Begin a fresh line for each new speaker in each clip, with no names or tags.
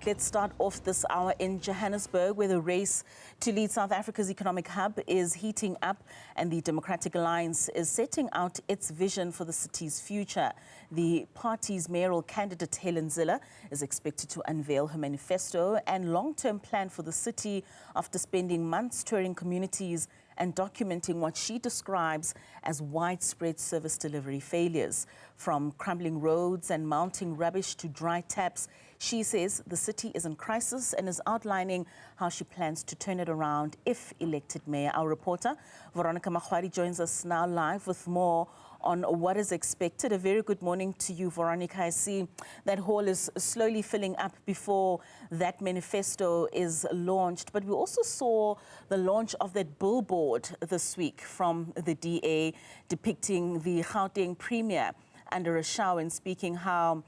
Let's start off this hour in Johannesburg, where the race to lead South Africa's economic hub is heating up and the Democratic Alliance is setting out its vision for the city's future. The party's mayoral candidate, Helen Zille, is expected to unveil her manifesto and long-term plan for the city after spending months touring communities and documenting what she describes as widespread service delivery failures. From crumbling roads and mounting rubbish to dry taps, she says the city is in crisis and is outlining how she plans to turn it around if elected mayor. Our reporter, Veronica Makhoali, joins us now live with more on what is expected. A very good morning to you, Veronica. I see that hall is slowly filling up before that manifesto is launched. But we also saw the launch of that billboard this week from the DA depicting the Gauteng Premier under a shower and speaking how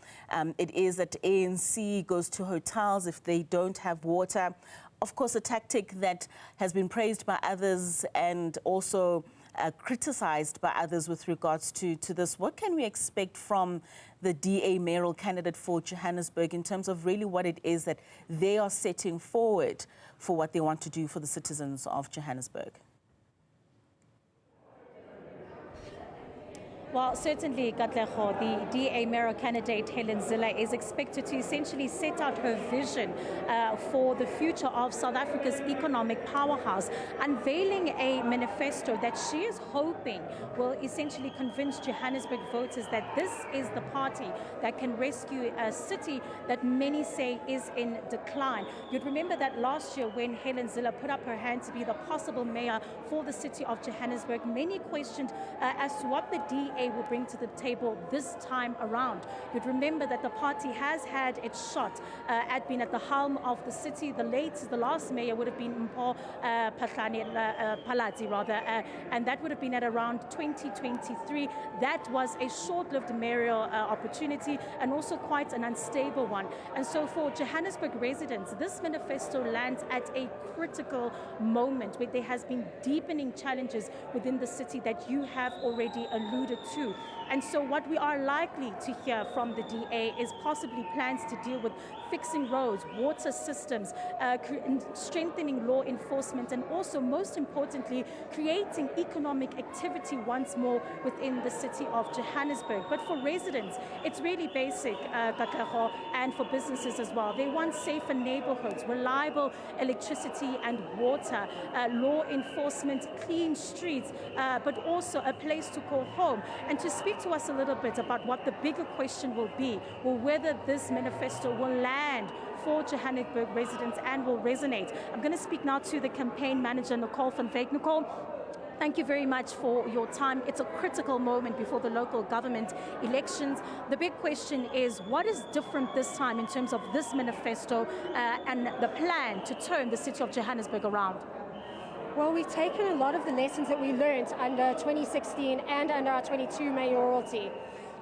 it is that ANC goes to hotels if they don't have water. Of course, a tactic that has been praised by others and also criticized by others with regards to this. What can we expect from the DA mayoral candidate for Johannesburg in terms of really what it is that they are setting forward for what they want to do for the citizens of Johannesburg?
Well, certainly, Katlego, the DA mayoral candidate Helen Zille is expected to essentially set out her vision for the future of South Africa's economic powerhouse, unveiling a manifesto that she is hoping will essentially convince Johannesburg voters that this is the party that can rescue a city that many say is in decline. You'd remember that last year when Helen Zille put up her hand to be the possible mayor for the city of Johannesburg, many questioned as to what the DA will bring to the table this time around. You'd remember that the party has had its shot at being at the helm of the city. The last mayor would have been Mpho Phalatse, and that would have been at around 2023. That was a short-lived mayoral opportunity and also quite an unstable one. And so for Johannesburg residents, this manifesto lands at a critical moment where there has been deepening challenges within the city that you have already alluded to. And so what we are likely to hear from the DA is possibly plans to deal with fixing roads, water systems, strengthening law enforcement, and also, most importantly, creating economic activity once more within the city of Johannesburg. But for residents, it's really basic, and for businesses as well. They want safer neighborhoods, reliable electricity and water, law enforcement, clean streets, but also a place to call home. And to speak to us a little bit about what the bigger question will be, or whether this manifesto will land for Johannesburg residents and will resonate. I'm going to speak now to the campaign manager, Nicole van Wyk. Nicole, thank you very much for your time. It's a critical moment before the local government elections. The big question is, what is different this time in terms of this manifesto and the plan to turn the city of Johannesburg around?
Well, we've taken a lot of the lessons that we learned under 2016 and under our 22 mayoralty.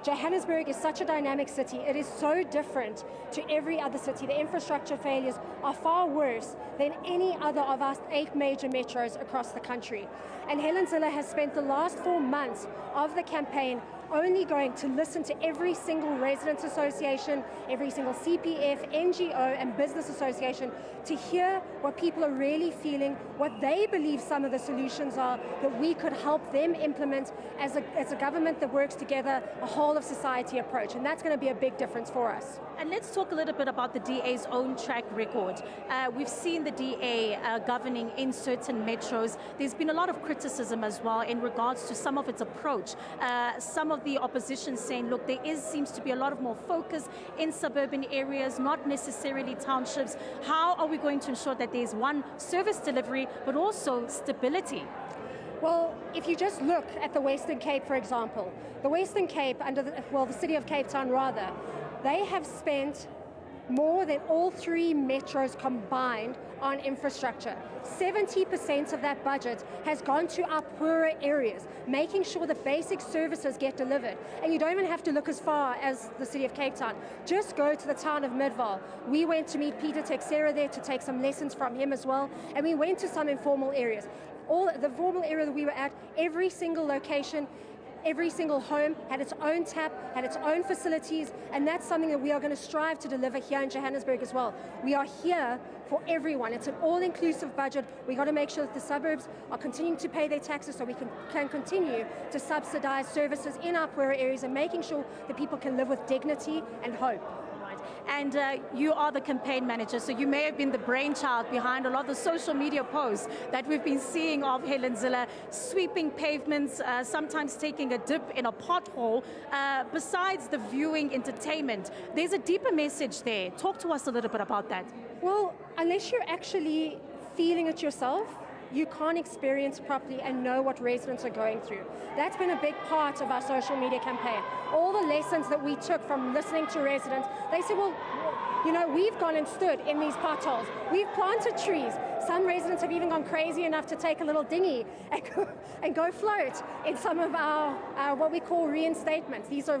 Johannesburg is such a dynamic city. It is so different to every other city. The infrastructure failures are far worse than any other of our 8 major metros across the country. And Helen Zille has spent the last 4 months of the campaign only going to listen to every single residents association, every single CPF, NGO and business association to hear what people are really feeling, what they believe some of the solutions are that we could help them implement as a government that works together, a whole of society approach. And that's going to be a big difference for us.
And let's talk a little bit about the DA's own track record. We've seen the DA governing in certain metros. There's been a lot of criticism as well in regards to some of its approach. Some of the opposition saying, look, seems to be a lot of more focus in suburban areas, not necessarily townships. How are we going to ensure that there's one, service delivery, but also stability?
Well, if you just look at the Western Cape, for example, the Western Cape, the city of Cape Town rather, they have spent more than all 3 metros combined on infrastructure. 70% of that budget has gone to our poorer areas, making sure that basic services get delivered. And you don't even have to look as far as the city of Cape Town. Just go to the town of Midvaal. We went to meet Peter Texera there to take some lessons from him as well, and we went to some informal areas. All the formal area that we were at, every single location Every single home had its own tap, had its own facilities, and that's something that we are going to strive to deliver here in Johannesburg as well. We are here for everyone. It's an all-inclusive budget. We got to make sure that the suburbs are continuing to pay their taxes so we can continue to subsidise services in our poorer areas and making sure that people can live with dignity and hope.
And you are the campaign manager, so you may have been the brainchild behind a lot of the social media posts that we've been seeing of Helen Zille, sweeping pavements, sometimes taking a dip in a pothole. Besides the viewing entertainment, there's a deeper message there. Talk to us a little bit about that.
Well, unless you're actually feeling it yourself, you can't experience properly and know what residents are going through. That's been a big part of our social media campaign. All the lessons that we took from listening to residents, they said, well, you know, we've gone and stood in these potholes. We've planted trees. Some residents have even gone crazy enough to take a little dinghy and go float in some of our what we call reinstatements. These are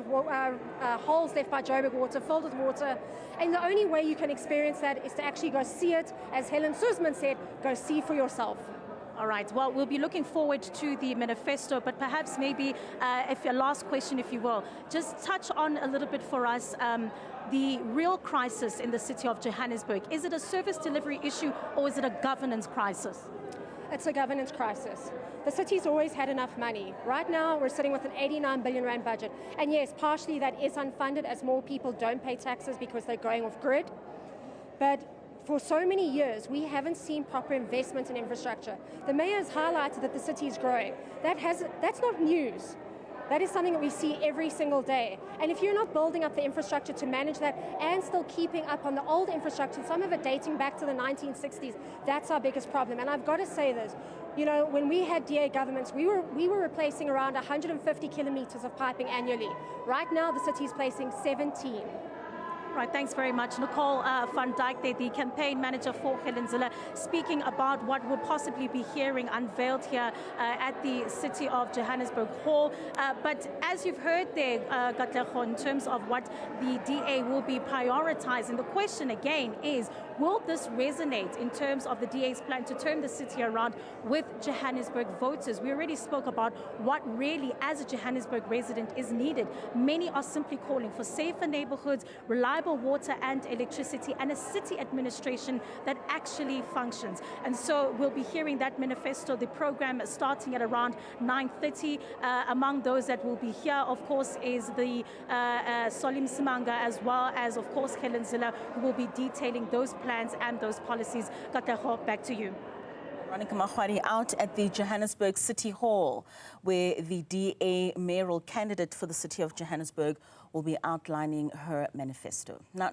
holes left by Joburg Water, filled with water. And the only way you can experience that is to actually go see it. As Helen Zille said, go see for yourself.
All right, well, we'll be looking forward to the manifesto, but perhaps maybe if your last question, if you will, just touch on a little bit for us the real crisis in the city of Johannesburg. Is it a service delivery issue or is it a governance crisis?
It's a governance crisis. The city's always had enough money. Right now, we're sitting with an 89 billion rand budget. And yes, partially that is unfunded as more people don't pay taxes because they're going off grid. But for so many years, we haven't seen proper investment in infrastructure. The mayor has highlighted that the city is growing. That's not news. That is something that we see every single day. And if you're not building up the infrastructure to manage that and still keeping up on the old infrastructure, some of it dating back to the 1960s, that's our biggest problem. And I've got to say this, you know, when we had DA governments, we were replacing around 150 kilometers of piping annually. Right now, the city is placing 17.
Right, thanks very much. Nicole van Dijk, the campaign manager for Helen Zille, speaking about what we'll possibly be hearing unveiled here at the City of Johannesburg Hall. But as you've heard there, Katlego, in terms of what the DA will be prioritizing, the question again is, will this resonate in terms of the DA's plan to turn the city around with Johannesburg voters? We already spoke about what really, as a Johannesburg resident, is needed. Many are simply calling for safer neighborhoods, reliable water and electricity, and a city administration that actually functions. And so we'll be hearing that manifesto, the program starting at around 9:30. Among those that will be here, of course, is the Solim Simanga, as well as, of course, Helen Zille, who will be detailing those plans and those policies. Katlego, back to you.
Veronica Makhoali out at the Johannesburg City Hall, where the DA mayoral candidate for the city of Johannesburg will be outlining her manifesto. Now,